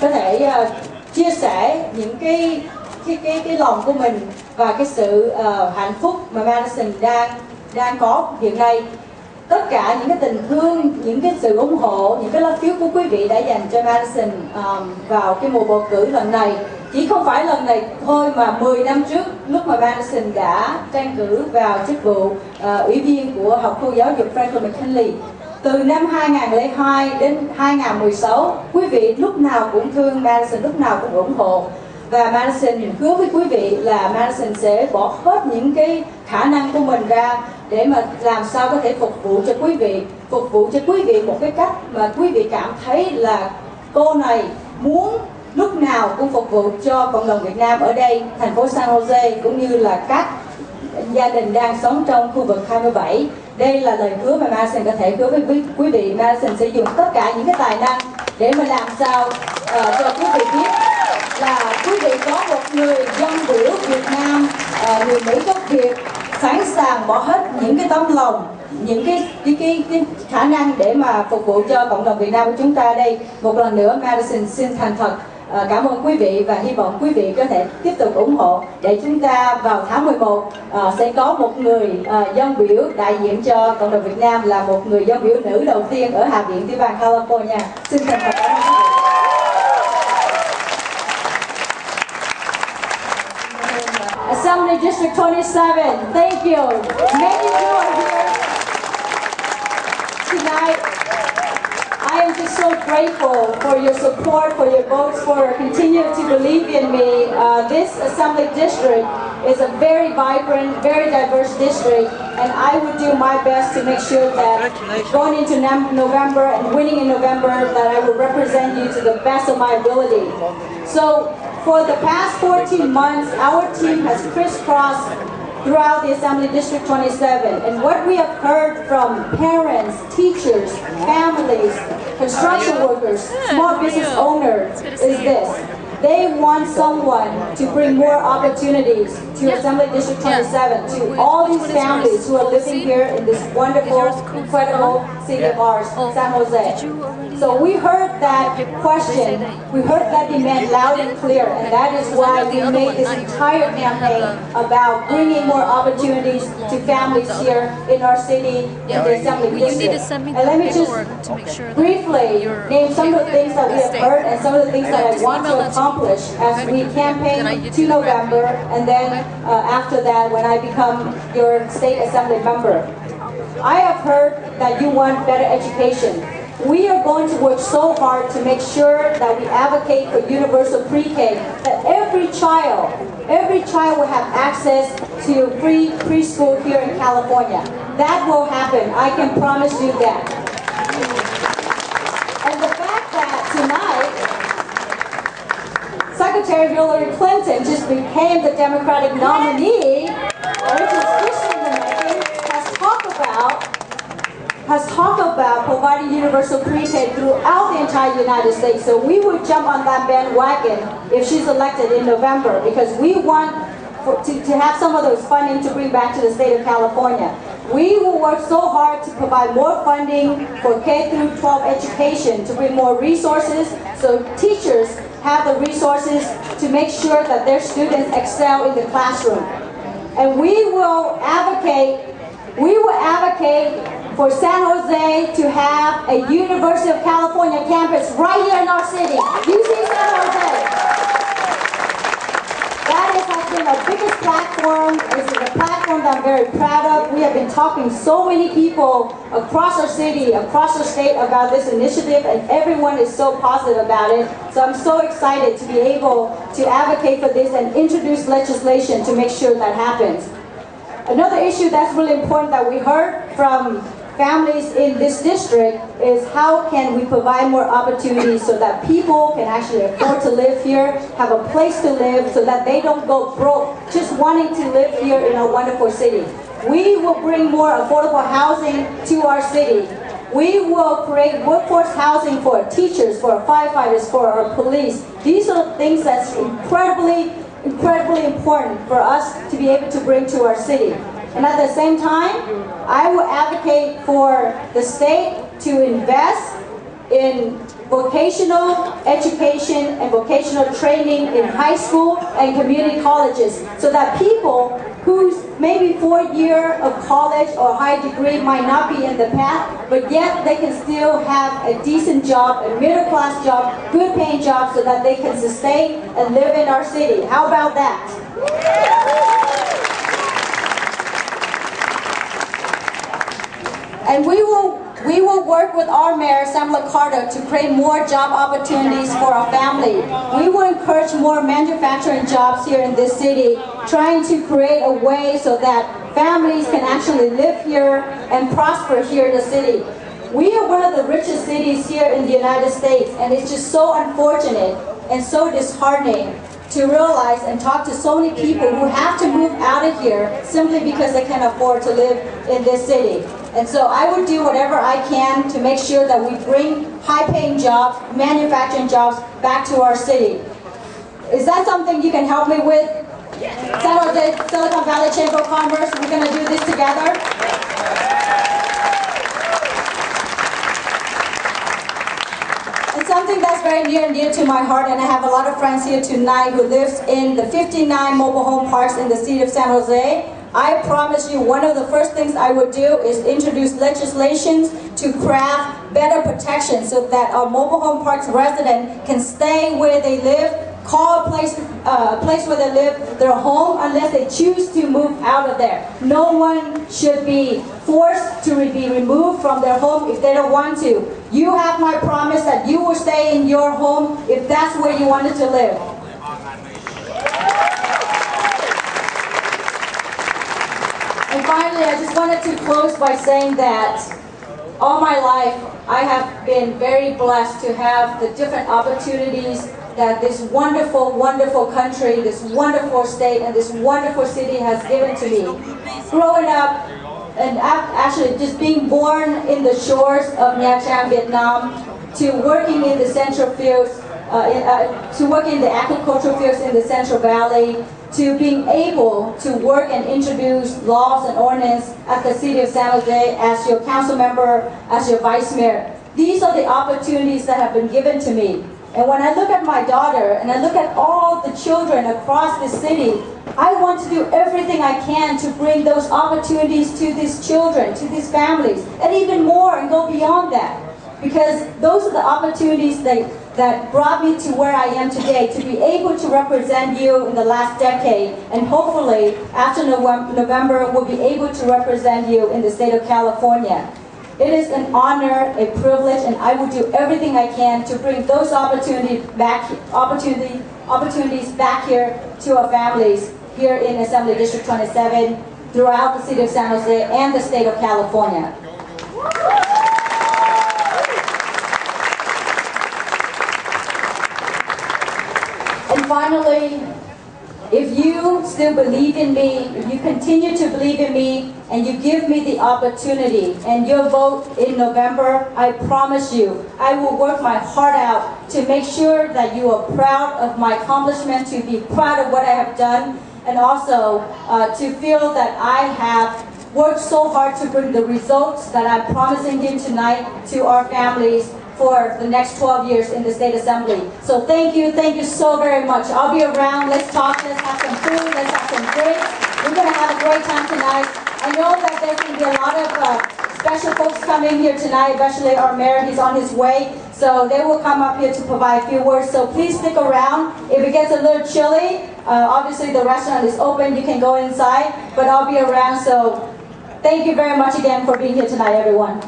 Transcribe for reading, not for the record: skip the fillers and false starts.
có thể chia sẻ những cái lòng của mình và cái sự hạnh phúc mà Madison đang có hiện nay. Tất cả những cái tình thương, những cái sự ủng hộ, những cái lá phiếu của quý vị đã dành cho Madison vào cái mùa bầu cử lần này. Chỉ không phải lần này thôi mà 10 năm trước, lúc mà Madison đã tranh cử vào chức vụ ủy viên của Học khu Giáo dục Franklin McKinley. Từ năm 2002 đến 2016, quý vị lúc nào cũng thương Madison, lúc nào cũng ủng hộ. Và Madison hứa với quý vị là Madison sẽ bỏ hết những cái khả năng của mình ra để mà làm sao có thể phục vụ cho quý vị một cái cách mà quý vị cảm thấy là cô này muốn lúc nào cũng phục vụ cho cộng đồng Việt Nam ở đây, thành phố San Jose, cũng như là các gia đình đang sống trong khu vực 27. Đây là lời hứa mà Madison có thể hứa với quý vị. Madison sẽ dùng tất cả những cái tài năng để mà làm sao cho quý vị biết là quý vị có một người dân biểu Việt Nam, người Mỹ gốc Việt, sẵn sàng bỏ hết những cái tấm lòng, những cái khả năng để mà phục vụ cho cộng đồng Việt Nam của chúng ta đây. Một lần nữa Madison xin thành thật cảm ơn quý vị và hy vọng quý vị có thể tiếp tục ủng hộ để chúng ta vào tháng 11 sẽ có một người dân biểu đại diện cho cộng đồng Việt Nam, là một người dân biểu nữ đầu tiên ở Hạ viện tiểu bang California. Xin thành thật cảm ơn quý vị. Assembly District 27, thank you. Many of you are here tonight. I am just so grateful for your support, for your votes, for continuing to believe in me. This Assembly District is a very vibrant, very diverse district, and I would do my best to make sure that going into November and winning in November, that I will represent you to the best of my ability. So, for the past 14 months, our team has crisscrossed throughout the Assembly District 27, and what we have heard from parents, teachers, families, construction workers, small business owners is this: they want someone to bring more opportunities to Assembly District 27, to all these families who are living here in this wonderful, incredible city of ours, San Jose. So we heard that question, we heard that demand loud and clear, and that is why we made this entire campaign about bringing more opportunities to families here in our city, in the Assembly District. And let me just briefly name some of the things that we have heard and some of the things that I want to accomplish as we campaign to November, and then after that when I become your state assembly member. I have heard that you want better education. We are going to work so hard to make sure that we advocate for universal pre-K, that every child will have access to free preschool here in California. That will happen. I can promise you that. And the fact that tonight, Secretary Hillary Clinton just became the Democratic nominee, which is Christian American, has talked about providing universal pre-K throughout the entire United States. So we would jump on that bandwagon if she's elected in November, because we want to have some of those funding to bring back to the state of California. We will work so hard to provide more funding for K through 12 education, to bring more resources so teachers have the resources to make sure that their students excel in the classroom. And we will advocate for San Jose to have a University of California campus right here in our city. UC San Jose. That has been our biggest platform. This is a platform that I'm very proud of. We have been talking to so many people across our city, across our state about this initiative, and everyone is so positive about it. So I'm so excited to be able to advocate for this and introduce legislation to make sure that happens. Another issue that's really important that we heard from families in this district is how can we provide more opportunities so that people can actually afford to live here, have a place to live, so that they don't go broke just wanting to live here in our wonderful city. We will bring more affordable housing to our city. We will create workforce housing for our teachers, for our firefighters, for our police. These are things that's incredibly important for us to be able to bring to our city. And at the same time, I will advocate for the state to invest in vocational education and vocational training in high school and community colleges, so that people whose maybe 4 year of college or high degree might not be in the path, but yet they can still have a decent job, a middle class job, good paying job, so that they can sustain and live in our city. How about that? And we will work with our mayor, Ask Kalra, to create more job opportunities for our family. We will encourage more manufacturing jobs here in this city, trying to create a way so that families can actually live here and prosper here in the city. We are one of the richest cities here in the United States, and it's just so unfortunate and so disheartening to realize and talk to so many people who have to move out of here simply because they can't afford to live in this city. And so I would do whatever I can to make sure that we bring high-paying jobs, manufacturing jobs back to our city. Is that something you can help me with? San Jose, Silicon Valley Chamber of Commerce, we're going to do this together. It's something that's very near and dear to my heart, and I have a lot of friends here tonight who lives in the 59 mobile home parks in the city of San Jose. I promise you, one of the first things I would do is introduce legislations to craft better protection so that our mobile home parks residents can stay where they live, call a place where they live their home unless they choose to move out of there. No one should be forced to be removed from their home if they don't want to. You have my promise that you will stay in your home if that's where you wanted to live. And finally, I just wanted to close by saying that all my life, I have been very blessed to have the different opportunities that this wonderful, wonderful country, this wonderful state, and this wonderful city has given to me. Growing up, and actually just being born in the shores of Nha Trang, Vietnam, to working in the central fields, to working in the agricultural fields in the Central Valley, to being able to work and introduce laws and ordinance at the city of San Jose as your council member, as your vice mayor. These are the opportunities that have been given to me. And when I look at my daughter and I look at all the children across the city, I want to do everything I can to bring those opportunities to these children, to these families, and even more and go beyond that. Because those are the opportunities that brought me to where I am today, to be able to represent you in the last decade, and hopefully after November we'll be able to represent you in the state of California. It is an honor, a privilege, and I will do everything I can to bring those opportunities back here to our families here in Assembly District 27, throughout the city of San Jose and the state of California. And finally, if you still believe in me, if you continue to believe in me, and you give me the opportunity and your vote in November, I promise you, I will work my heart out to make sure that you are proud of my accomplishments, to be proud of what I have done, and also to feel that I have worked so hard to bring the results that I'm promising you tonight to our families for the next 12 years in the State Assembly. So thank you so very much. I'll be around, let's talk, let's have some food, let's have some drinks. We're going to have a great time tonight. I know that there's going to be a lot of special folks coming here tonight, especially our mayor, he's on his way. So they will come up here to provide a few words. So please stick around. If it gets a little chilly, obviously the restaurant is open, you can go inside, but I'll be around. So thank you very much again for being here tonight, everyone.